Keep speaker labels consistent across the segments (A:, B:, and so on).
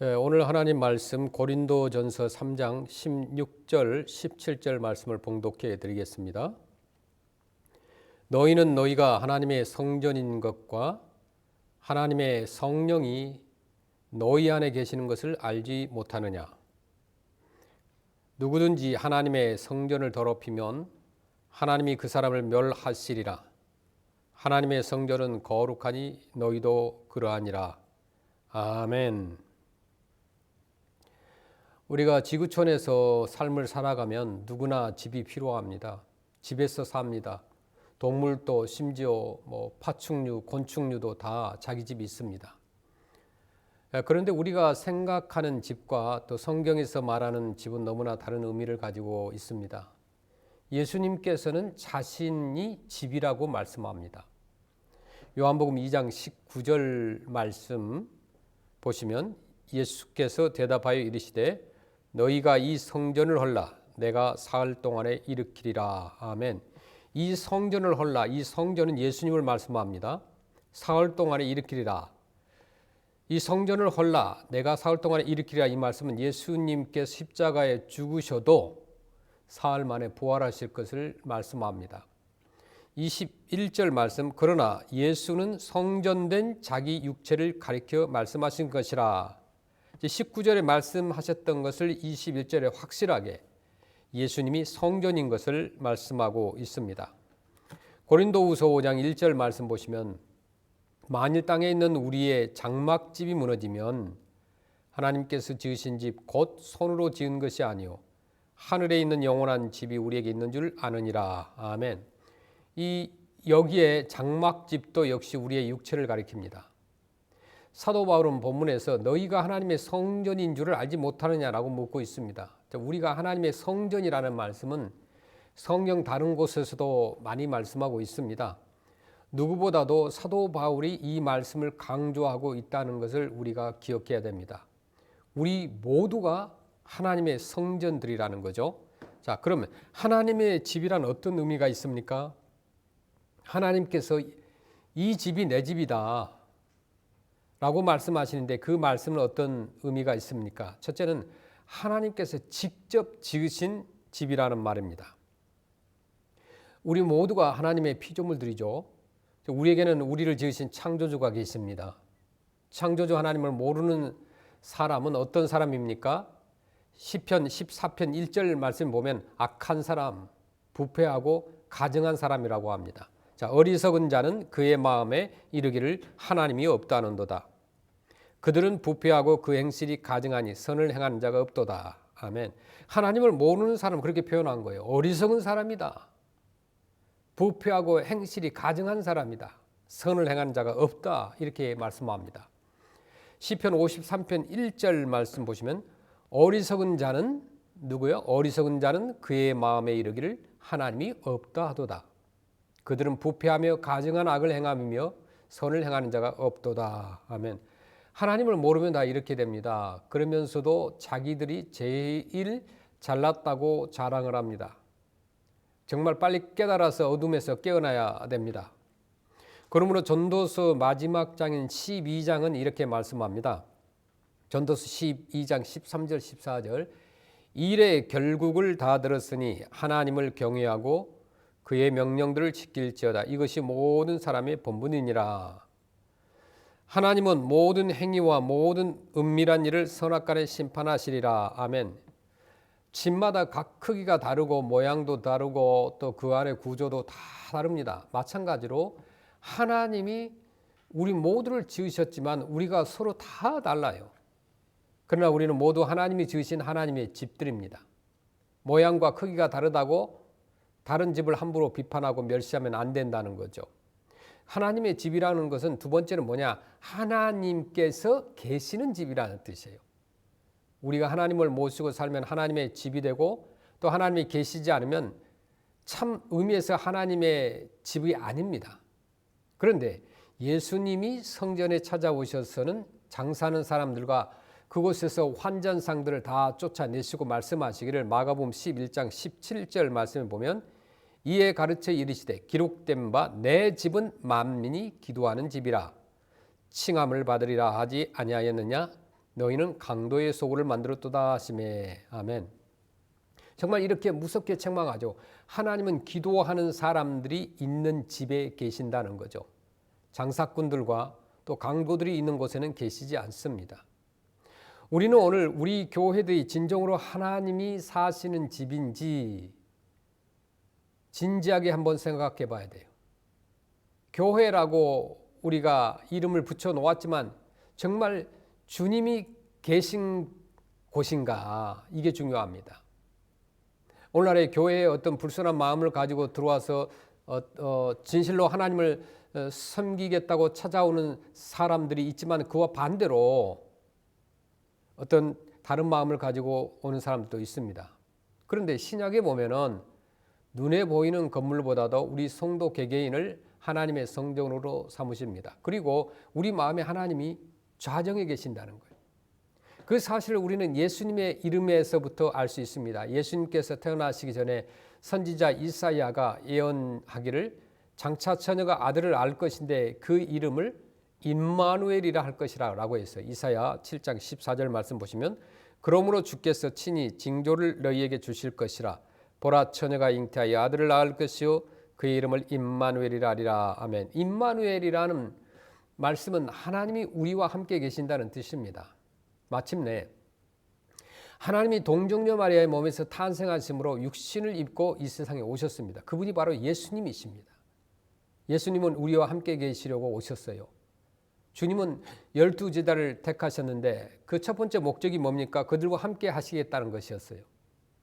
A: 오늘 하나님 말씀 고린도전서 3장 16절 17절 말씀을 봉독해 드리겠습니다. 너희는 너희가 하나님의 성전인 것과 하나님의 성령이 너희 안에 계시는 것을 알지 못하느냐. 누구든지 하나님의 성전을 더럽히면 하나님이 그 사람을 멸하시리라. 하나님의 성전은 거룩하니 너희도 그러하니라. 아멘. 우리가 지구촌에서 삶을 살아가면 누구나 집이 필요합니다. 집에서 삽니다. 동물도 심지어 파충류, 곤충류도 다 자기 집이 있습니다. 그런데 우리가 생각하는 집과 또 성경에서 말하는 집은 너무나 다른 의미를 가지고 있습니다. 예수님께서는 자신이 집이라고 말씀합니다. 요한복음 2장 19절 말씀 보시면 예수께서 대답하여 이르시되 너희가 이 성전을 헐라 내가 사흘 동안에 일으키리라. 아멘. 이 성전을 헐라, 이 성전은 예수님을 말씀합니다. 사흘 동안에 일으키리라. 이 성전을 헐라 내가 사흘 동안에 일으키리라. 이 말씀은 예수님께서 십자가에 죽으셔도 사흘 만에 부활하실 것을 말씀합니다. 21절 말씀, 그러나 예수는 성전된 자기 육체를 가리켜 말씀하신 것이라. 19절에 말씀하셨던 것을 21절에 확실하게 예수님이 성전인 것을 말씀하고 있습니다. 고린도후서 5장 1절 말씀 보시면 만일 땅에 있는 우리의 장막집이 무너지면 하나님께서 지으신 집 곧 손으로 지은 것이 아니요 하늘에 있는 영원한 집이 우리에게 있는 줄 아느니라. 아멘. 여기에 장막집도 역시 우리의 육체를 가리킵니다. 사도 바울은 본문에서 너희가 하나님의 성전인 줄을 알지 못하느냐라고 묻고 있습니다. 우리가 하나님의 성전이라는 말씀은 성경 다른 곳에서도 많이 말씀하고 있습니다. 누구보다도 사도 바울이 이 말씀을 강조하고 있다는 것을 우리가 기억해야 됩니다. 우리 모두가 하나님의 성전들이라는 거죠. 자, 그러면 하나님의 집이란 어떤 의미가 있습니까? 하나님께서 이 집이 내 집이다 라고 말씀하시는데 그 말씀은 어떤 의미가 있습니까? 첫째는 하나님께서 직접 지으신 집이라는 말입니다. 우리 모두가 하나님의 피조물들이죠. 우리에게는 우리를 지으신 창조주가 계십니다. 창조주 하나님을 모르는 사람은 어떤 사람입니까? 시편 14편 1절 말씀 보면 악한 사람, 부패하고 가증한 사람이라고 합니다. 자, 어리석은 자는 그의 마음에 이르기를 하나님이 없다는도다. 그들은 부패하고 그 행실이 가증하니 선을 행하는 자가 없도다. 아멘. 하나님을 모르는 사람은 그렇게 표현한 거예요. 어리석은 사람이다. 부패하고 행실이 가증한 사람이다. 선을 행하는 자가 없다. 이렇게 말씀합니다. 시편 53편 1절 말씀 보시면 어리석은 자는 누구요? 어리석은 자는 그의 마음에 이르기를 하나님이 없다 하도다. 그들은 부패하며 가증한 악을 행하며 선을 행하는 자가 없도다. 아멘. 하나님을 모르면 다 이렇게 됩니다. 그러면서도 자기들이 제일 잘났다고 자랑을 합니다. 정말 빨리 깨달아서 어둠에서 깨어나야 됩니다. 그러므로 전도서 마지막 장인 12장은 이렇게 말씀합니다. 전도서 12장 13절 14절 일의 결국을 다 들었으니 하나님을 경외하고 그의 명령들을 지킬지어다. 이것이 모든 사람의 본분이니라. 하나님은 모든 행위와 모든 은밀한 일을 선악간에 심판하시리라. 아멘. 집마다 각 크기가 다르고 모양도 다르고 또 그 안의 구조도 다 다릅니다. 마찬가지로 하나님이 우리 모두를 지으셨지만 우리가 서로 다 달라요. 그러나 우리는 모두 하나님이 지으신 하나님의 집들입니다. 모양과 크기가 다르다고 다른 집을 함부로 비판하고 멸시하면 안 된다는 거죠. 하나님의 집이라는 것은 두 번째는 뭐냐? 하나님께서 계시는 집이라는 뜻이에요. 우리가 하나님을 모시고 살면 하나님의 집이 되고 또 하나님이 계시지 않으면 참 의미에서 하나님의 집이 아닙니다. 그런데 예수님이 성전에 찾아오셔서는 장사하는 사람들과 그곳에서 환전상들을 다 쫓아내시고 말씀하시기를 마가복음 11장 17절 말씀을 보면 이에 가르쳐 이르시되 기록된 바 내 집은 만민이 기도하는 집이라 칭함을 받으리라 하지 아니하였느냐? 너희는 강도의 소굴을 만들었도다 하시매. 아멘. 정말 이렇게 무섭게 책망하죠. 하나님은 기도하는 사람들이 있는 집에 계신다는 거죠. 장사꾼들과 또 강도들이 있는 곳에는 계시지 않습니다. 우리는 오늘 우리 교회들이 진정으로 하나님이 사시는 집인지 진지하게 한번 생각해 봐야 돼요. 교회라고 우리가 이름을 붙여 놓았지만 정말 주님이 계신 곳인가, 이게 중요합니다. 오늘날의 교회에 어떤 불순한 마음을 가지고 들어와서 진실로 하나님을 섬기겠다고 찾아오는 사람들이 있지만 그와 반대로 어떤 다른 마음을 가지고 오는 사람들도 있습니다. 그런데 신약에 보면은 눈에 보이는 건물보다도 우리 성도 개개인을 하나님의 성전으로 삼으십니다. 그리고 우리 마음에 하나님이 좌정해 계신다는 거예요. 그 사실을 우리는 예수님의 이름에서부터 알 수 있습니다. 예수님께서 태어나시기 전에 선지자 이사야가 예언하기를 장차 처녀가 아들을 낳을 것인데 그 이름을 임마누엘이라 할 것이라 라고 했어요. 이사야 7장 14절 말씀 보시면 그러므로 주께서 친히 징조를 너희에게 주실 것이라 보라 처녀가 잉태하여 아들을 낳을 것이요 그의 이름을 임마누엘이라 하리라. 아멘. 임마누엘이라는 말씀은 하나님이 우리와 함께 계신다는 뜻입니다. 마침내 하나님이 동정녀 마리아의 몸에서 탄생하심으로 육신을 입고 이 세상에 오셨습니다. 그분이 바로 예수님이십니다. 예수님은 우리와 함께 계시려고 오셨어요. 주님은 12제자를 택하셨는데 그 첫 번째 목적이 뭡니까? 그들과 함께 하시겠다는 것이었어요.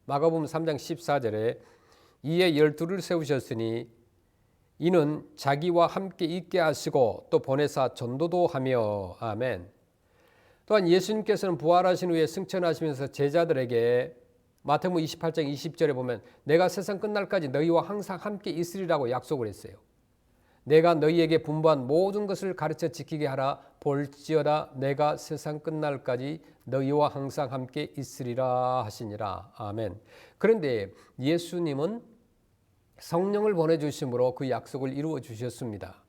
A: 마가복음 3장 14절에 이에 12를 세우셨으니 이는 자기와 함께 있게 하시고 또 보내사 전도도 하며. 아멘. 또한 예수님께서는 부활하신 후에 승천하시면서 제자들에게 마태복음 28장 20절에 보면 내가 세상 끝날까지 너희와 항상 함께 있으리라고 약속을 했어요. 내가 너희에게 분부한 모든 것을 가르쳐 지키게 하라. 볼지어다 내가 세상 끝날까지 너희와 항상 함께 있으리라 하시니라. 아멘. 그런데 예수님은 성령을 보내주심으로 그 약속을 이루어 주셨습니다.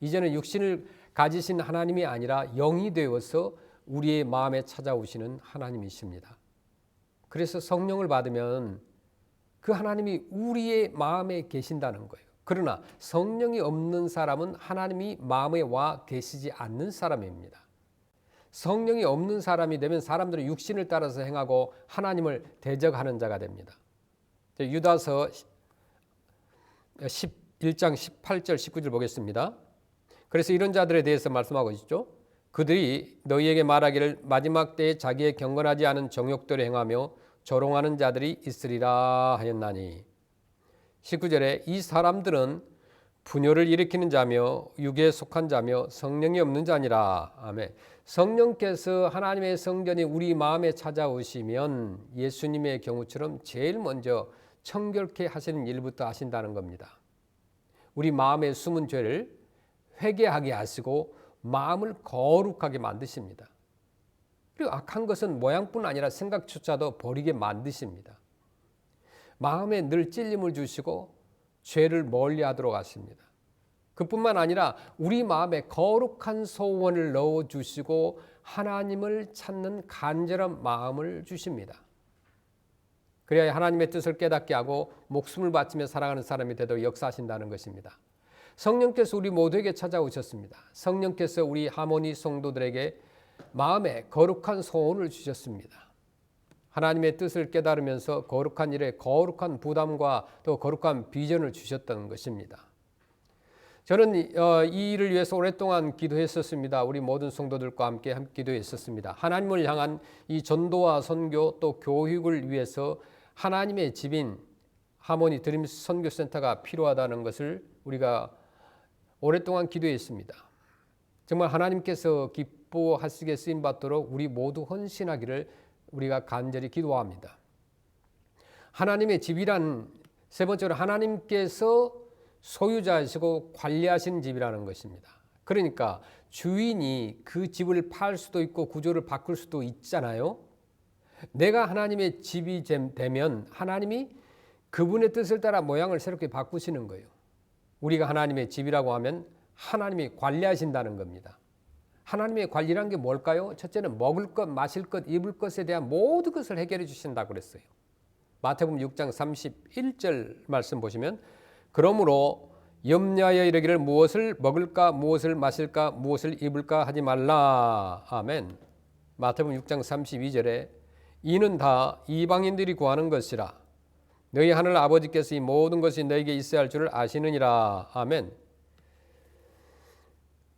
A: 이제는 육신을 가지신 하나님이 아니라 영이 되어서 우리의 마음에 찾아오시는 하나님이십니다. 그래서 성령을 받으면 그 하나님이 우리의 마음에 계신다는 거예요. 그러나 성령이 없는 사람은 하나님이 마음에 와 계시지 않는 사람입니다. 성령이 없는 사람이 되면 사람들은 육신을 따라서 행하고 하나님을 대적하는 자가 됩니다. 유다서 11장 18절 19절 보겠습니다. 그래서 이런 자들에 대해서 말씀하고 있죠. 그들이 너희에게 말하기를 마지막 때에 자기의 경건하지 않은 정욕대로 행하며 조롱하는 자들이 있으리라 하였나니. 19절에 이 사람들은 분열을 일으키는 자며 육에 속한 자며 성령이 없는 자니라. 아멘. 성령께서 하나님의 성전이 우리 마음에 찾아오시면 예수님의 경우처럼 제일 먼저 청결케 하시는 일부터 하신다는 겁니다. 우리 마음의 숨은 죄를 회개하게 하시고 마음을 거룩하게 만드십니다. 그리고 악한 것은 모양뿐 아니라 생각조차도 버리게 만드십니다. 마음에 늘 찔림을 주시고 죄를 멀리하도록 하십니다. 그뿐만 아니라 우리 마음에 거룩한 소원을 넣어주시고 하나님을 찾는 간절한 마음을 주십니다. 그래야 하나님의 뜻을 깨닫게 하고 목숨을 바치며 살아가는 사람이 되도록 역사하신다는 것입니다. 성령께서 우리 모두에게 찾아오셨습니다. 성령께서 우리 하모니 성도들에게 마음에 거룩한 소원을 주셨습니다. 하나님의 뜻을 깨달으면서 거룩한 일에 거룩한 부담과 또 거룩한 비전을 주셨던 것입니다. 저는 이 일을 위해서 오랫동안 기도했었습니다. 우리 모든 성도들과 함께 기도했었습니다. 하나님을 향한 이 전도와 선교 또 교육을 위해서 하나님의 집인 하모니 드림스 선교센터가 필요하다는 것을 우리가 오랫동안 기도했습니다. 정말 하나님께서 기뻐하시게 쓰임받도록 우리 모두 헌신하기를 우리가 간절히 기도합니다. 하나님의 집이란 세 번째로 하나님께서 소유자이시고 관리하시는 집이라는 것입니다. 그러니까 주인이 그 집을 팔 수도 있고 구조를 바꿀 수도 있잖아요. 내가 하나님의 집이 되면 하나님이 그분의 뜻을 따라 모양을 새롭게 바꾸시는 거예요. 우리가 하나님의 집이라고 하면 하나님이 관리하신다는 겁니다. 하나님의 관리란 게 뭘까요? 첫째는 먹을 것, 마실 것, 입을 것에 대한 모든 것을 해결해 주신다고 그랬어요. 마태복음 6장 31절 말씀 보시면 그러므로 염려하여 이르기를 무엇을 먹을까, 무엇을 마실까, 무엇을 입을까 하지 말라. 아멘. 마태복음 6장 32절에 이는 다 이방인들이 구하는 것이라. 너희 하늘 아버지께서 이 모든 것이 너에게 있어야 할 줄을 아시느니라. 아멘.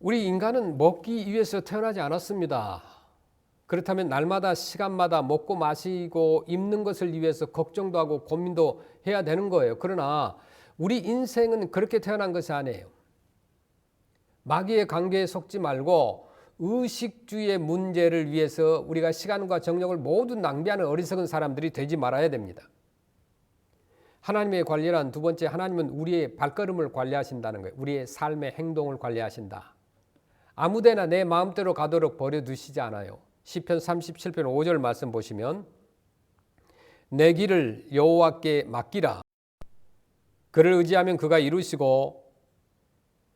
A: 우리 인간은 먹기 위해서 태어나지 않았습니다. 그렇다면 날마다 시간마다 먹고 마시고 입는 것을 위해서 걱정도 하고 고민도 해야 되는 거예요. 그러나 우리 인생은 그렇게 태어난 것이 아니에요. 마귀의 관계에 속지 말고 의식주의 문제를 위해서 우리가 시간과 정력을 모두 낭비하는 어리석은 사람들이 되지 말아야 됩니다. 하나님의 관리란 두 번째, 하나님은 우리의 발걸음을 관리하신다는 거예요. 우리의 삶의 행동을 관리하신다. 아무데나 내 마음대로 가도록 버려두시지 않아요. 시편 37편 5절 말씀 보시면 내 길을 여호와께 맡기라. 그를 의지하면 그가 이루시고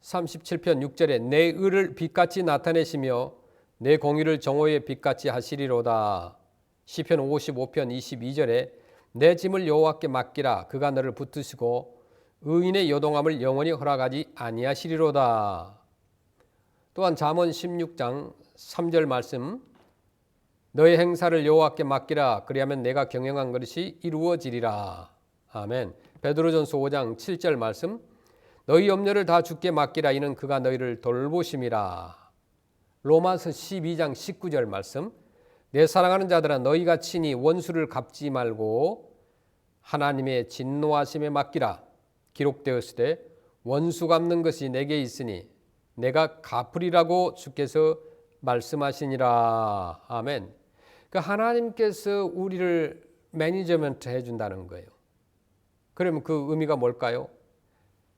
A: 37편 6절에 내 의를 빛같이 나타내시며 내 공의를 정오의 빛같이 하시리로다. 시편 55편 22절에 내 짐을 여호와께 맡기라. 그가 너를 붙드시고 의인의 요동함을 영원히 허락하지 아니하시리로다. 또한 잠언 16장 3절 말씀 너의 행사를 여호와께 맡기라. 그리하면 내가 경영한 것이 이루어지리라. 아멘. 베드로전서 5장 7절 말씀 너희 염려를 다 주께 맡기라. 이는 그가 너희를 돌보심이라. 로마서 12장 19절 말씀 내 사랑하는 자들아 너희가 친히 원수를 갚지 말고 하나님의 진노하심에 맡기라. 기록되었으되 원수 갚는 것이 내게 있으니 내가 갚으리라고 주께서 말씀하시니라. 아멘. 그러니까 하나님께서 우리를 매니저먼트 해준다는 거예요. 그러면 그 의미가 뭘까요?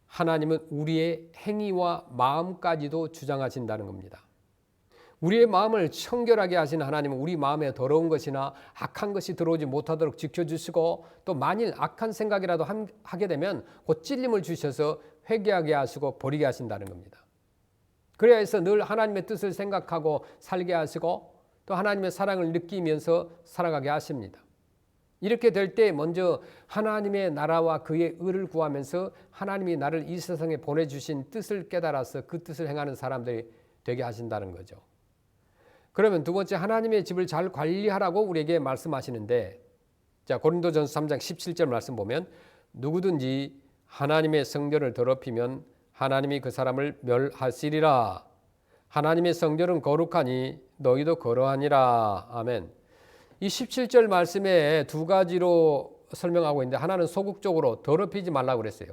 A: 하나님은 우리의 행위와 마음까지도 주장하신다는 겁니다. 우리의 마음을 청결하게 하시는 하나님은 우리 마음에 더러운 것이나 악한 것이 들어오지 못하도록 지켜주시고 또 만일 악한 생각이라도 하게 되면 곧 찔림을 주셔서 회개하게 하시고 버리게 하신다는 겁니다. 그래야 해서 늘 하나님의 뜻을 생각하고 살게 하시고 또 하나님의 사랑을 느끼면서 살아가게 하십니다. 이렇게 될 때 먼저 하나님의 나라와 그의 의를 구하면서 하나님이 나를 이 세상에 보내주신 뜻을 깨달아서 그 뜻을 행하는 사람들이 되게 하신다는 거죠. 그러면 두 번째 하나님의 집을 잘 관리하라고 우리에게 말씀하시는데 자 고린도전서 3장 17절 말씀 보면 누구든지 하나님의 성전을 더럽히면 하나님이 그 사람을 멸하시리라. 하나님의 성전은 거룩하니 너희도 그러하니라. 아멘. 이 17절 말씀에 두 가지로 설명하고 있는데 하나는 소극적으로 더럽히지 말라고 그랬어요.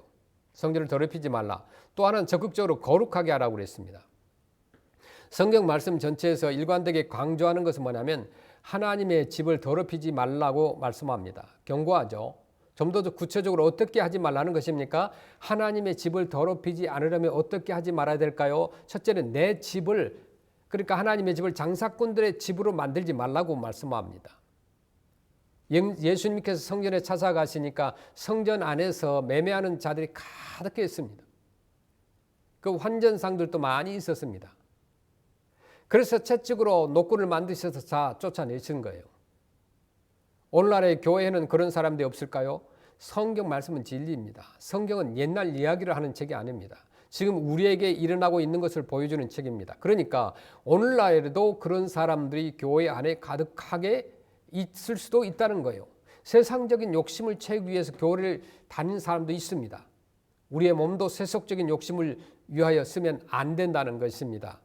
A: 성전을 더럽히지 말라. 또 하나는 적극적으로 거룩하게 하라고 그랬습니다. 성경 말씀 전체에서 일관되게 강조하는 것은 뭐냐면 하나님의 집을 더럽히지 말라고 말씀합니다. 경고하죠. 좀 더 구체적으로 어떻게 하지 말라는 것입니까? 하나님의 집을 더럽히지 않으려면 어떻게 하지 말아야 될까요? 첫째는 내 집을 그러니까 하나님의 집을 장사꾼들의 집으로 만들지 말라고 말씀합니다. 예수님께서 성전에 찾아가시니까 성전 안에서 매매하는 자들이 가득해 있습니다. 그 환전상들도 많이 있었습니다. 그래서 채찍으로 노끈을 만드셔서 다 쫓아내신 거예요. 오늘날의 교회에는 그런 사람들이 없을까요? 성경 말씀은 진리입니다. 성경은 옛날 이야기를 하는 책이 아닙니다. 지금 우리에게 일어나고 있는 것을 보여주는 책입니다. 그러니까 오늘날에도 그런 사람들이 교회 안에 가득하게 있을 수도 있다는 거예요. 세상적인 욕심을 채우기 위해서 교회를 다니는 사람도 있습니다. 우리의 몸도 세속적인 욕심을 위하여 쓰면 안 된다는 것입니다.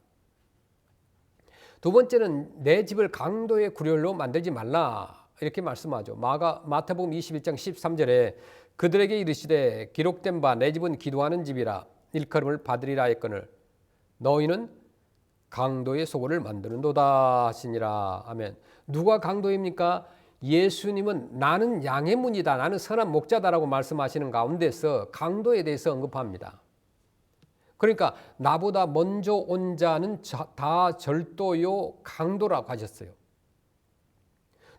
A: 두 번째는 내 집을 강도의 구렬로 만들지 말라 이렇게 말씀하죠. 마태복음 21장 13절에 그들에게 이르시되 기록된 바 내 집은 기도하는 집이라 일컬음을 받으리라 했거늘 너희는 강도의 소굴을 만드는도다 하시니라. 아멘. 누가 강도입니까? 예수님은 나는 양의 문이다, 나는 선한 목자다라고 말씀하시는 가운데서 강도에 대해서 언급합니다. 그러니까 나보다 먼저 온 자는 다 절도요 강도라고 하셨어요.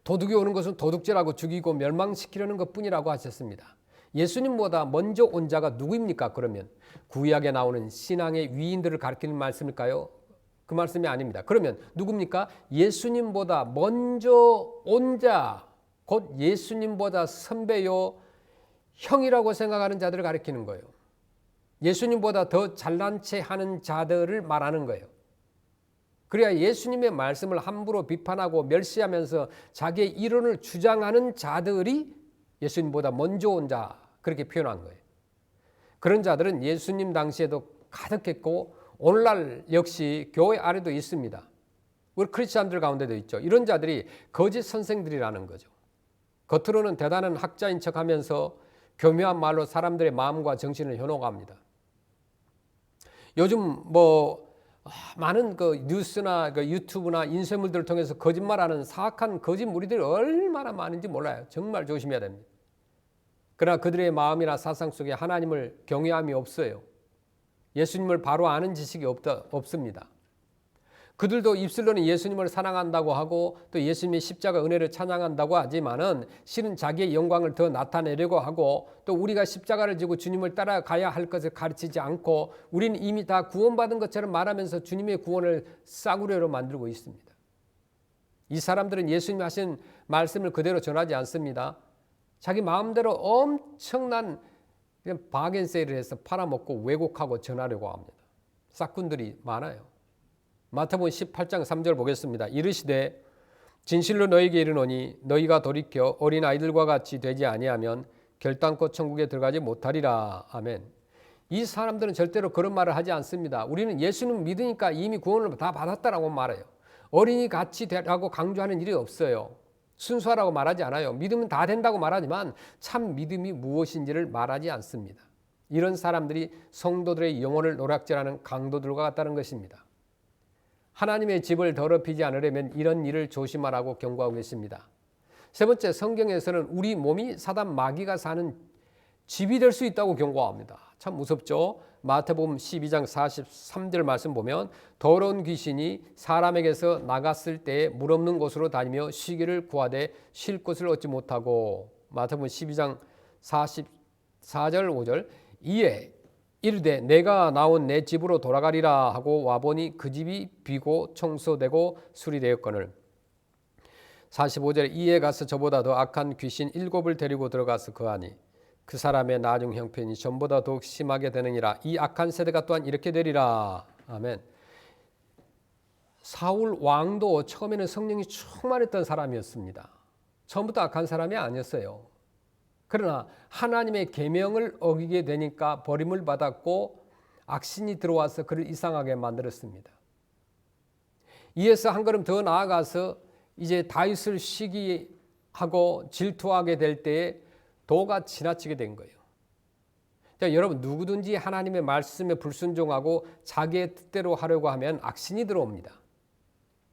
A: 도둑이 오는 것은 도둑질하고 죽이고 멸망시키려는 것뿐이라고 하셨습니다. 예수님보다 먼저 온 자가 누구입니까? 그러면 구약에 나오는 신앙의 위인들을 가리키는 말씀일까요? 그 말씀이 아닙니다. 그러면 누굽니까? 예수님보다 먼저 온 자, 곧 예수님보다 선배요 형이라고 생각하는 자들을 가리키는 거예요. 예수님보다 더 잘난 체 하는 자들을 말하는 거예요. 그래야 예수님의 말씀을 함부로 비판하고 멸시하면서 자기의 이론을 주장하는 자들이 예수님보다 먼저 온 자, 그렇게 표현한 거예요. 그런 자들은 예수님 당시에도 가득했고 오늘날 역시 교회 안에도 있습니다. 우리 크리스찬들 가운데도 있죠. 이런 자들이 거짓 선생들이라는 거죠. 겉으로는 대단한 학자인 척하면서 교묘한 말로 사람들의 마음과 정신을 현혹합니다. 요즘 많은 그 뉴스나 그 유튜브나 인쇄물들을 통해서 거짓말하는 사악한 거짓 무리들이 얼마나 많은지 몰라요. 정말 조심해야 됩니다. 그러나 그들의 마음이나 사상 속에 하나님을 경외함이 없어요. 예수님을 바로 아는 지식이 없습니다. 그들도 입술로는 예수님을 사랑한다고 하고 또 예수님의 십자가 은혜를 찬양한다고 하지만은 실은 자기의 영광을 더 나타내려고 하고 또 우리가 십자가를 지고 주님을 따라가야 할 것을 가르치지 않고 우리는 이미 다 구원받은 것처럼 말하면서 주님의 구원을 싸구려로 만들고 있습니다. 이 사람들은 예수님이 하신 말씀을 그대로 전하지 않습니다. 자기 마음대로 엄청난 바겐세일을 해서 팔아먹고 왜곡하고 전하려고 합니다. 싹군들이 많아요. 마태복음 18장 3절 보겠습니다. 이르시되 진실로 너희에게 이르노니 너희가 돌이켜 어린 아이들과 같이 되지 아니하면 결단코 천국에 들어가지 못하리라. 아멘. 이 사람들은 절대로 그런 말을 하지 않습니다. 우리는 예수님 믿으니까 이미 구원을 다 받았다라고 말해요. 어린이 같이 되라고 강조하는 일이 없어요. 순수하라고 말하지 않아요. 믿으면 다 된다고 말하지만 참 믿음이 무엇인지를 말하지 않습니다. 이런 사람들이 성도들의 영혼을 노략질하는 강도들과 같다는 것입니다. 하나님의 집을 더럽히지 않으려면 이런 일을 조심하라고 경고하고 계십니다. 세 번째, 성경에서는 우리 몸이 사단 마귀가 사는 집이 될 수 있다고 경고합니다. 참 무섭죠? 마태복음 12장 43절 말씀 보면 더러운 귀신이 사람에게서 나갔을 때에 물 없는 곳으로 다니며 쉬기를 구하되 쉴 곳을 얻지 못하고 마태복음 12장 44절 5절 이에 이르되 내가 나온 내 집으로 돌아가리라 하고 와보니 그 집이 비고 청소되고 수리되었거늘 45절 이에 가서 저보다 더 악한 귀신 7을 데리고 들어가서 거하니 그 사람의 나중 형편이 전보다 더욱 심하게 되느니라. 이 악한 세대가 또한 이렇게 되리라. 아멘. 사울 왕도 처음에는 성령이 충만했던 사람이었습니다. 처음부터 악한 사람이 아니었어요. 그러나 하나님의 계명을 어기게 되니까 버림을 받았고 악신이 들어와서 그를 이상하게 만들었습니다. 이에서 한 걸음 더 나아가서 이제 다윗을 시기하고 질투하게 될 때에 도가 지나치게 된 거예요. 자, 여러분 누구든지 하나님의 말씀에 불순종하고 자기의 뜻대로 하려고 하면 악신이 들어옵니다.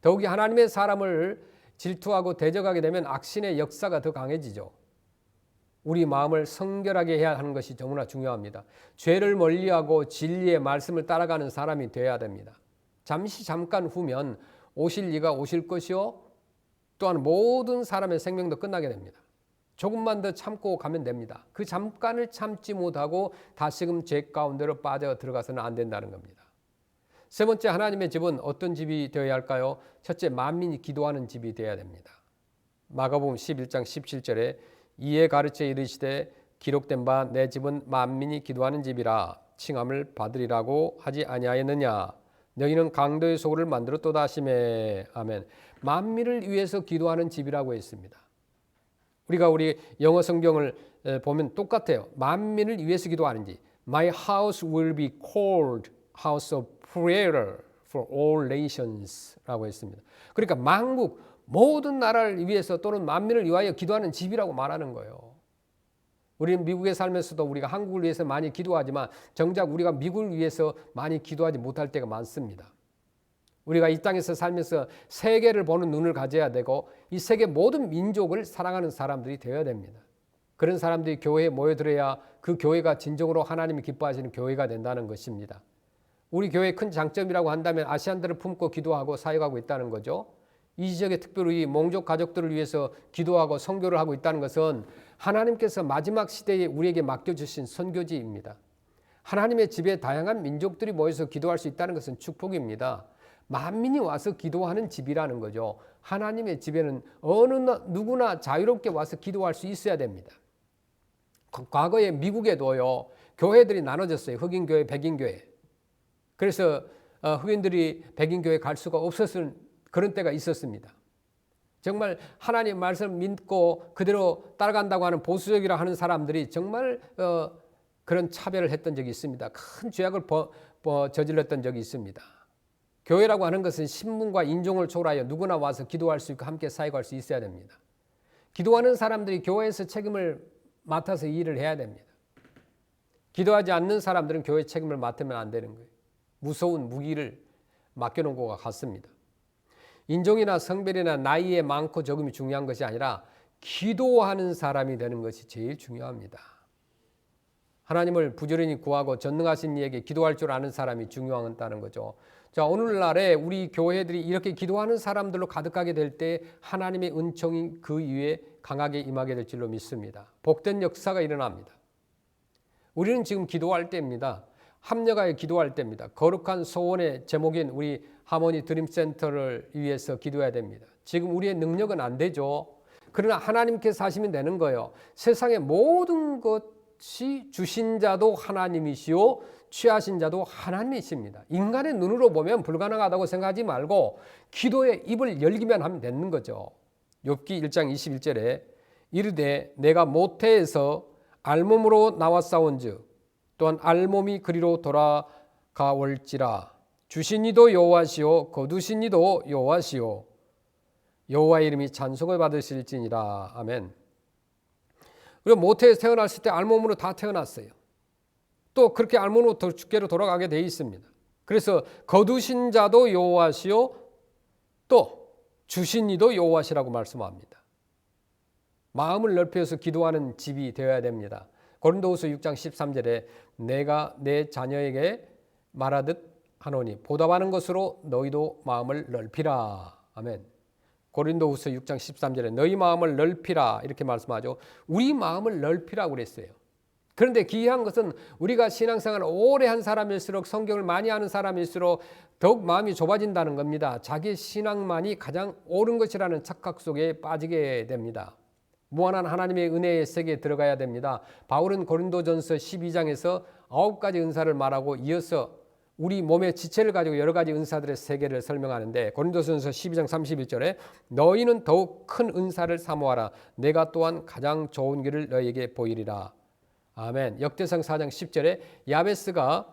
A: 더욱이 하나님의 사람을 질투하고 대적하게 되면 악신의 역사가 더 강해지죠. 우리 마음을 성결하게 해야 하는 것이 너무나 중요합니다. 죄를 멀리하고 진리의 말씀을 따라가는 사람이 되어야 됩니다. 잠깐 후면 오실 이가 오실 것이요 또한 모든 사람의 생명도 끝나게 됩니다. 조금만 더 참고 가면 됩니다. 그 잠깐을 참지 못하고 다시금 죄 가운데로 빠져 들어가서는 안 된다는 겁니다. 세 번째, 하나님의 집은 어떤 집이 되어야 할까요? 첫째, 만민이 기도하는 집이 되어야 됩니다. 마가복음 11장 17절에 이에 가르쳐 이르시되 기록된 바 내 집은 만민이 기도하는 집이라 칭함을 받으리라고 하지 아니하였느냐. 너희는 강도의 소굴을 만들었도다 하시매. 아멘. 만민을 위해서 기도하는 집이라고 했습니다. 우리 영어 성경을 보면 똑같아요. 만민을 위해서 기도하는지 My house will be called house of prayer for all nations 라고 했습니다. 그러니까 만국 모든 나라를 위해서 또는 만민을 위하여 기도하는 집이라고 말하는 거예요. 우리는 미국에 살면서도 우리가 한국을 위해서 많이 기도하지만 정작 우리가 미국을 위해서 많이 기도하지 못할 때가 많습니다. 우리가 이 땅에서 살면서 세계를 보는 눈을 가져야 되고 이 세계 모든 민족을 사랑하는 사람들이 되어야 됩니다. 그런 사람들이 교회에 모여들어야 그 교회가 진정으로 하나님이 기뻐하시는 교회가 된다는 것입니다. 우리 교회의 큰 장점이라고 한다면 아시안들을 품고 기도하고 사역하고 있다는 거죠. 이 지역에 특별히 몽족 가족들을 위해서 기도하고 선교를 하고 있다는 것은 하나님께서 마지막 시대에 우리에게 맡겨주신 선교지입니다. 하나님의 집에 다양한 민족들이 모여서 기도할 수 있다는 것은 축복입니다. 만민이 와서 기도하는 집이라는 거죠. 하나님의 집에는 누구나 자유롭게 와서 기도할 수 있어야 됩니다. 과거에 미국에도요, 교회들이 나눠졌어요. 흑인교회, 백인교회. 그래서 흑인들이 백인교회 갈 수가 없었을 그런 때가 있었습니다. 정말 하나님 말씀 믿고 그대로 따라간다고 하는 보수적이라 하는 사람들이 정말 그런 차별을 했던 적이 있습니다. 큰 죄악을 저질렀던 적이 있습니다. 교회라고 하는 것은 신분과 인종을 초월하여 누구나 와서 기도할 수 있고 함께 사역할 수 있어야 됩니다. 기도하는 사람들이 교회에서 책임을 맡아서 일을 해야 됩니다. 기도하지 않는 사람들은 교회 책임을 맡으면 안 되는 거예요. 무서운 무기를 맡겨놓은 것과 같습니다. 인종이나 성별이나 나이에 많고 적음이 중요한 것이 아니라 기도하는 사람이 되는 것이 제일 중요합니다. 하나님을 부지런히 구하고 전능하신 이에게 기도할 줄 아는 사람이 중요하다는 거죠. 자, 오늘날에 우리 교회들이 이렇게 기도하는 사람들로 가득하게 될 때 하나님의 은총이 그 위에 강하게 임하게 될 줄로 믿습니다. 복된 역사가 일어납니다. 우리는 지금 기도할 때입니다. 합력하여 기도할 때입니다. 거룩한 소원의 제목인 우리 하모니 드림센터를 위해서 기도해야 됩니다. 지금 우리의 능력은 안 되죠. 그러나 하나님께서 하시면 되는 거예요. 세상의 모든 것이 주신 자도 하나님이시오, 취하신 자도 하나님이십니다. 인간의 눈으로 보면 불가능하다고 생각하지 말고 기도의 입을 열기만 하면 되는 거죠. 욥기 1장 21절에 이르되 내가 모태에서 알몸으로 나왔사온즉 또한 알몸이 그리로 돌아가올지라 주신 이도 여호와시오 거두신 이도 여호와시오 여호와의 이름이 찬송을 받으실지니라. 아멘. 그리고 모태에서 태어났을 때 알몸으로 다 태어났어요. 또 그렇게 알몸으로 주께로 돌아가게 돼 있습니다. 그래서 거두신 자도 여호와시오 또 주신 이도 여호와시라고 말씀합니다. 마음을 넓혀서 기도하는 집이 되어야 됩니다. 고린도후서 6장 13절에 내가 내 자녀에게 말하듯 하노니 보답하는 것으로 너희도 마음을 넓히라. 아멘. 고린도후서 6장 13절에 너희 마음을 넓히라 이렇게 말씀하죠. 우리 마음을 넓히라고 그랬어요. 그런데 기이한 것은 우리가 신앙생활을 오래 한 사람일수록 성경을 많이 아는 사람일수록 더욱 마음이 좁아진다는 겁니다. 자기 신앙만이 가장 옳은 것이라는 착각 속에 빠지게 됩니다. 무한한 하나님의 은혜의 세계에 들어가야 됩니다. 바울은 고린도전서 12장에서 9가지 은사를 말하고 이어서 우리 몸의 지체를 가지고 여러 가지 은사들의 세계를 설명하는데 고린도전서 12장 31절에 너희는 더욱 큰 은사를 사모하라. 내가 또한 가장 좋은 길을 너희에게 보이리라. 아멘. 역대상 4장 10절에 야베스가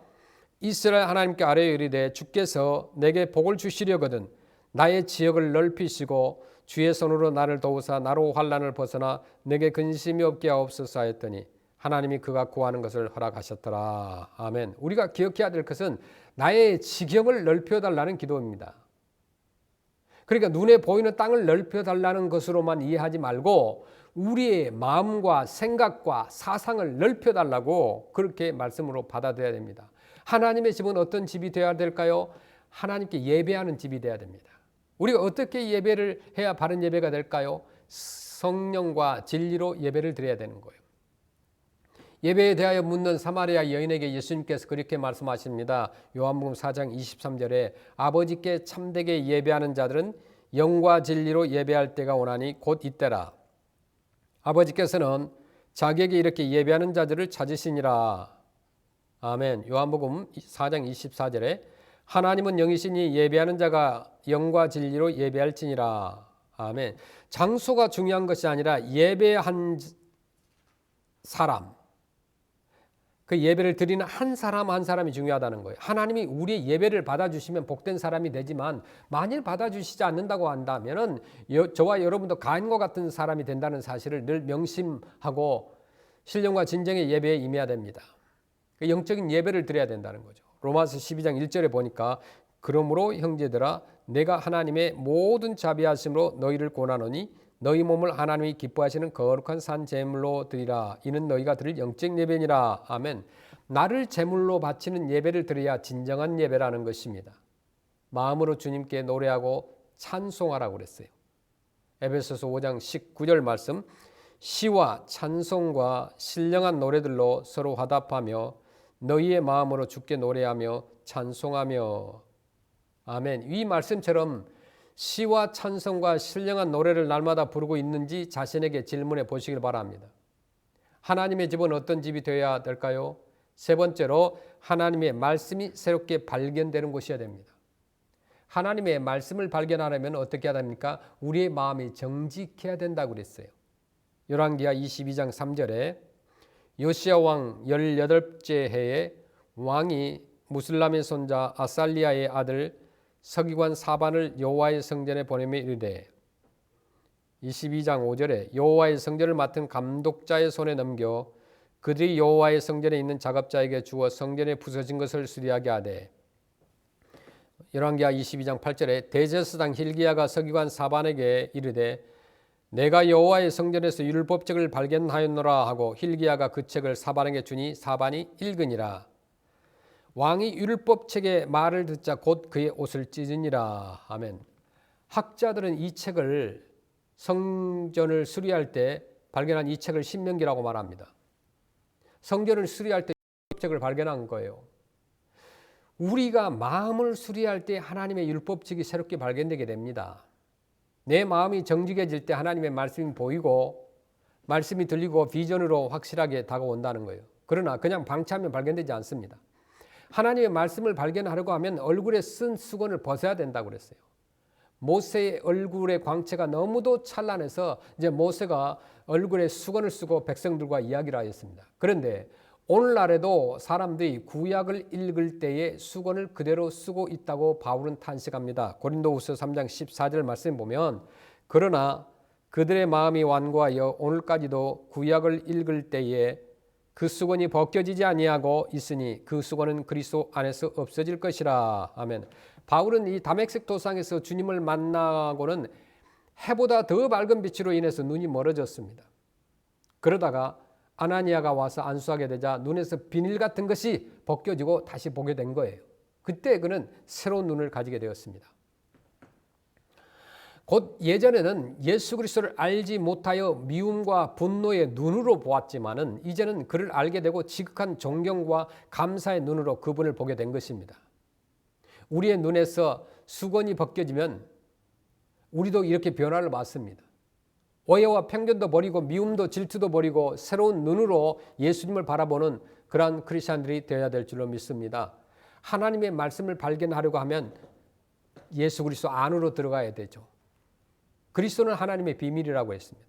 A: 이스라엘 하나님께 아뢰어 이르되 주께서 내게 복을 주시려거든 나의 지역을 넓히시고 주의 손으로 나를 도우사 나로 환난을 벗어나 내게 근심이 없게 하옵소서 하였더니 하나님이 그가 구하는 것을 허락하셨더라. 아멘. 우리가 기억해야 될 것은 나의 지경을 넓혀달라는 기도입니다. 그러니까 눈에 보이는 땅을 넓혀달라는 것으로만 이해하지 말고 우리의 마음과 생각과 사상을 넓혀달라고 그렇게 말씀으로 받아들여야 됩니다. 하나님의 집은 어떤 집이 되어야 될까요? 하나님께 예배하는 집이 되어야 됩니다. 우리가 어떻게 예배를 해야 바른 예배가 될까요? 성령과 진리로 예배를 드려야 되는 거예요. 예배에 대하여 묻는 사마리아 여인에게 예수님께서 그렇게 말씀하십니다. 요한복음 4장 23절에 아버지께 참되게 예배하는 자들은 영과 진리로 예배할 때가 오나니 곧 이때라. 아버지께서는 자기에게 이렇게 예배하는 자들을 찾으시니라. 아멘. 요한복음 4장 24절에 하나님은 영이시니 예배하는 자가 영과 진리로 예배할지니라. 아멘. 장소가 중요한 것이 아니라 예배한 사람, 그 예배를 드리는 한 사람 한 사람이 중요하다는 거예요. 하나님이 우리의 예배를 받아주시면 복된 사람이 되지만 만일 받아주시지 않는다고 한다면 저와 여러분도 가인과 같은 사람이 된다는 사실을 늘 명심하고 신령과 진정의 예배에 임해야 됩니다. 영적인 예배를 드려야 된다는 거죠. 로마서 12장 1절에 보니까 그러므로 형제들아 내가 하나님의 모든 자비하심으로 너희를 권하노니 너희 몸을 하나님이 기뻐하시는 거룩한 산 제물로 드리라. 이는 너희가 드릴 영적 예배니라. 아멘. 나를 제물로 바치는 예배를 드려야 진정한 예배라는 것입니다. 마음으로 주님께 노래하고 찬송하라고 그랬어요. 에베소서 5장 19절 말씀 시와 찬송과 신령한 노래들로 서로 화답하며 너희의 마음으로 주께 노래하며 찬송하며. 아멘. 이 말씀처럼 시와 찬송과 신령한 노래를 날마다 부르고 있는지 자신에게 질문해 보시길 바랍니다. 하나님의 집은 어떤 집이 되어야 될까요? 세 번째로 하나님의 말씀이 새롭게 발견되는 곳이어야 됩니다. 하나님의 말씀을 발견하려면 어떻게 해야 됩니까? 우리의 마음이 정직해야 된다고 그랬어요. 열왕기하 22장 3절에 요시야 왕 18째 해에 왕이 무슬람의 손자 아살리아의 아들 서기관 사반을 여호와의 성전에 보내며 이르되 22장 5절에 여호와의 성전을 맡은 감독자의 손에 넘겨 그들이 여호와의 성전에 있는 작업자에게 주어 성전에 부서진 것을 수리하게 하되 열왕기하 22장 8절에 대제사장 hil기야가 서기관 사반에게 이르되 내가 여호와의 성전에서 율법책을 발견하였노라 하고 hil기야가 그 책을 사반에게 주니 사반이 읽으니라. 왕이 율법책의 말을 듣자 곧 그의 옷을 찢으니라. 아멘. 학자들은 이 책을 성전을 수리할 때 발견한 이 책을 신명기라고 말합니다. 성전을 수리할 때 율법책을 발견한 거예요. 우리가 마음을 수리할 때 하나님의 율법책이 새롭게 발견되게 됩니다. 내 마음이 정직해질 때 하나님의 말씀이 보이고 말씀이 들리고 비전으로 확실하게 다가온다는 거예요. 그러나 그냥 방치하면 발견되지 않습니다. 하나님의 말씀을 발견하려고 하면 얼굴에 쓴 수건을 벗어야 된다고 그랬어요. 모세의 얼굴의 광채가 너무도 찬란해서 이제 모세가 얼굴에 수건을 쓰고 백성들과 이야기를 하였습니다. 그런데 오늘날에도 사람들이 구약을 읽을 때에 수건을 그대로 쓰고 있다고 바울은 탄식합니다. 고린도후서 3장 14절 말씀 보면 그러나 그들의 마음이 완고하여 오늘까지도 구약을 읽을 때에 그 수건이 벗겨지지 아니하고 있으니 그 수건은 그리스도 안에서 없어질 것이라. 아멘. 바울은 이 다메섹 도상에서 주님을 만나고는 해보다 더 밝은 빛으로 인해서 눈이 멀어졌습니다. 그러다가 아나니아가 와서 안수하게 되자 눈에서 비닐 같은 것이 벗겨지고 다시 보게 된 거예요. 그때 그는 새로운 눈을 가지게 되었습니다. 곧 예전에는 예수 그리스도를 알지 못하여 미움과 분노의 눈으로 보았지만은 이제는 그를 알게 되고 지극한 존경과 감사의 눈으로 그분을 보게 된 것입니다. 우리의 눈에서 수건이 벗겨지면 우리도 이렇게 변화를 받습니다. 오해와 편견도 버리고 미움도 질투도 버리고 새로운 눈으로 예수님을 바라보는 그러한 크리스찬들이 되어야 될 줄로 믿습니다. 하나님의 말씀을 발견하려고 하면 예수 그리스도 안으로 들어가야 되죠. 그리스도는 하나님의 비밀이라고 했습니다.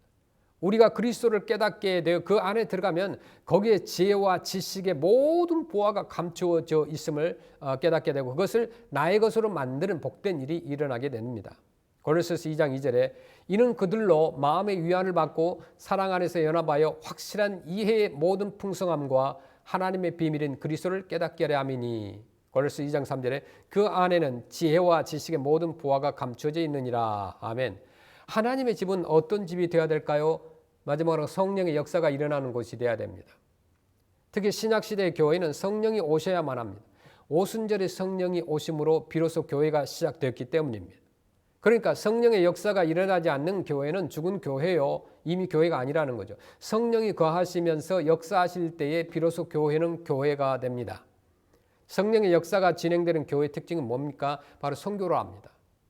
A: 우리가 그리스도를 깨닫게 되어 그 안에 들어가면 거기에 지혜와 지식의 모든 보화가 감추어져 있음을 깨닫게 되고 그것을 나의 것으로 만드는 복된 일이 일어나게 됩니다. 고린도서 2장 2절에 이는 그들로 마음의 위안을 받고 사랑 안에서 연합하여 확실한 이해의 모든 풍성함과 하나님의 비밀인 그리스도를 깨닫게 하려 함이니 고린도서 2장 3절에 그 안에는 지혜와 지식의 모든 보화가 감추어져 있느니라. 아멘. 하나님의 집은 어떤 집이 되어야 될까요? 마지막으로 성령의 역사가 일어나는 곳이 되어야 됩니다. 특히 신약시대의 교회는 성령이 오셔야만 합니다. 오순절에 성령이 오심으로 비로소 교회가 시작되었기 때문입니다. 그러니까 성령의 역사가 일어나지 않는 교회는 죽은 교회요. 이미 교회가 아니라는 거죠. 성령이 거하시면서 역사하실 때에 비로소 교회는 교회가 됩니다. 성령의 역사가 진행되는 교회의 특징은 뭡니까? 바로 선교를 합니다.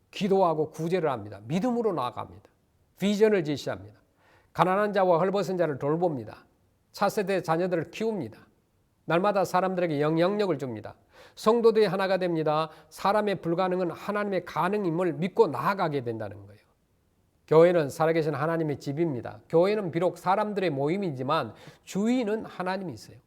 A: 기도하고 구제를 합니다. 믿음으로 나아갑니다. 비전을 제시합니다. 가난한 자와 헐벗은 자를 돌봅니다. 차세대 자녀들을 키웁니다. 날마다 사람들에게 영향력을 줍니다. 성도들이 하나가 됩니다. 사람의 불가능은 하나님의 가능임을 믿고 나아가게 된다는 거예요. 교회는 살아계신 하나님의 집입니다. 교회는 비록 사람들의 모임이지만 주인은 하나님이 있어요.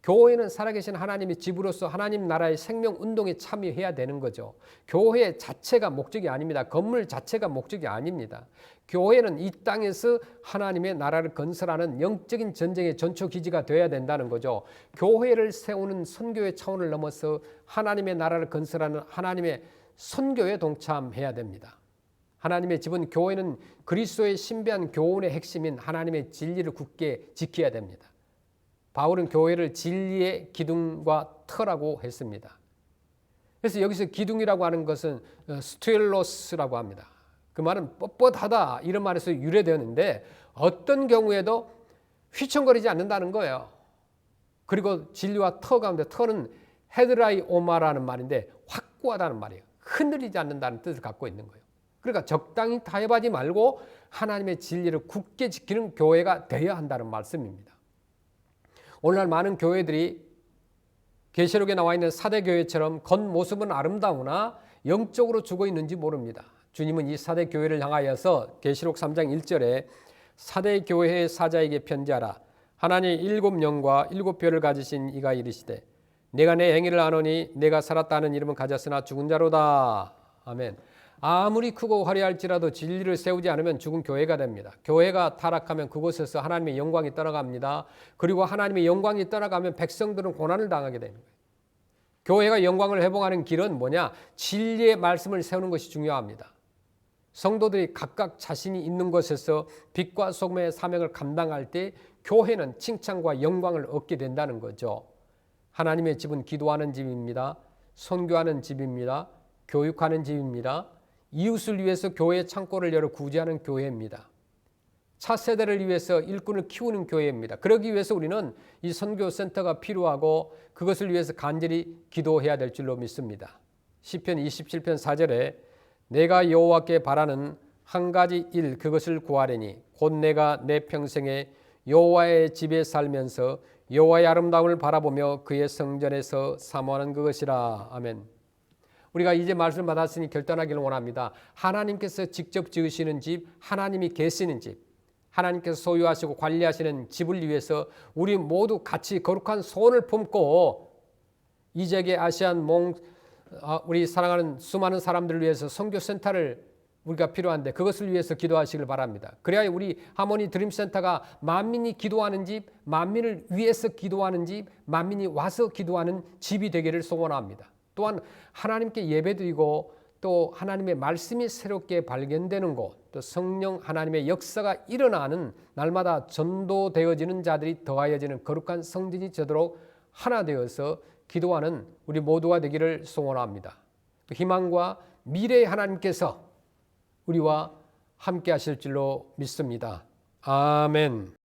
A: 교회는 살아계신 하나님의 집으로서 하나님 나라의 생명운동에 참여해야 되는 거죠. 교회 자체가 목적이 아닙니다. 건물 자체가 목적이 아닙니다. 교회는 이 땅에서 하나님의 나라를 건설하는 영적인 전쟁의 전초기지가 되어야 된다는 거죠. 교회를 세우는 선교의 차원을 넘어서 하나님의 나라를 건설하는 하나님의 선교에 동참해야 됩니다. 하나님의 집은 교회는 그리스도의 신비한 교훈의 핵심인 하나님의 진리를 굳게 지켜야 됩니다. 바울은 교회를 진리의 기둥과 터라고 했습니다. 그래서 여기서 기둥이라고 하는 것은 스투엘로스라고 합니다. 그 말은 뻣뻣하다 이런 말에서 유래되었는데 어떤 경우에도 휘청거리지 않는다는 거예요. 그리고 진리와 터 가운데 터는 헤드라이 오마라는 말인데 확고하다는 말이에요. 흔들리지 않는다는 뜻을 갖고 있는 거예요. 그러니까 적당히 타협하지 말고 하나님의 진리를 굳게 지키는 교회가 되어야 한다는 말씀입니다. 오늘날 많은 교회들이 계시록에 나와 있는 사대 교회처럼 겉모습은 아름다우나 영적으로 죽어 있는지 모릅니다. 주님은 이 사대 교회를 향하여서 계시록 3장 1절에 사대 교회의 사자에게 편지하라. 하나님 7영과 7뼈를 가지신 이가 이르시되 내가 내 행위를 아노니 내가 살았다는 이름은 가졌으나 죽은 자로다. 아멘. 아무리 크고 화려할지라도 진리를 세우지 않으면 죽은 교회가 됩니다. 교회가 타락하면 그곳에서 하나님의 영광이 떠나갑니다. 그리고 하나님의 영광이 떠나가면 백성들은 고난을 당하게 되는 거예요. 교회가 영광을 회복하는 길은 뭐냐? 진리의 말씀을 세우는 것이 중요합니다. 성도들이 각각 자신이 있는 곳에서 빛과 소금의 사명을 감당할 때 교회는 칭찬과 영광을 얻게 된다는 거죠. 하나님의 집은 기도하는 집입니다. 선교하는 집입니다. 교육하는 집입니다. 이웃을 위해서 교회의 창고를 열어 구제하는 교회입니다. 차세대를 위해서 일꾼을 키우는 교회입니다. 그러기 위해서 우리는 이 선교센터가 필요하고 그것을 위해서 간절히 기도해야 될 줄로 믿습니다. 시편 27편 4절에 내가 여호와께 바라는 한 가지 일 그것을 구하려니 곧 내가 내 평생에 여호와의 집에 살면서 여호와의 아름다움을 바라보며 그의 성전에서 사모하는 그것이라. 아멘. 우리가 이제 말씀을 받았으니 결단하기를 원합니다. 하나님께서 직접 지으시는 집, 하나님이 계시는 집, 하나님께서 소유하시고 관리하시는 집을 위해서 우리 모두 같이 거룩한 소원을 품고 이재계 아시안 몽 우리 사랑하는 수많은 사람들을 위해서 선교센터를 우리가 필요한데 그것을 위해서 기도하시길 바랍니다. 그래야 우리 하모니 드림센터가 만민이 기도하는 집, 만민을 위해서 기도하는 집, 만민이 와서 기도하는 집이 되기를 소원합니다. 또한 하나님께 예배드리고 또 하나님의 말씀이 새롭게 발견되는 곳, 또 성령 하나님의 역사가 일어나는 날마다 전도되어지는 자들이 더하여지는 거룩한 성전이 되도록 하나 되어서 기도하는 우리 모두가 되기를 소원합니다. 희망과 미래의 하나님께서 우리와 함께 하실 줄로 믿습니다. 아멘.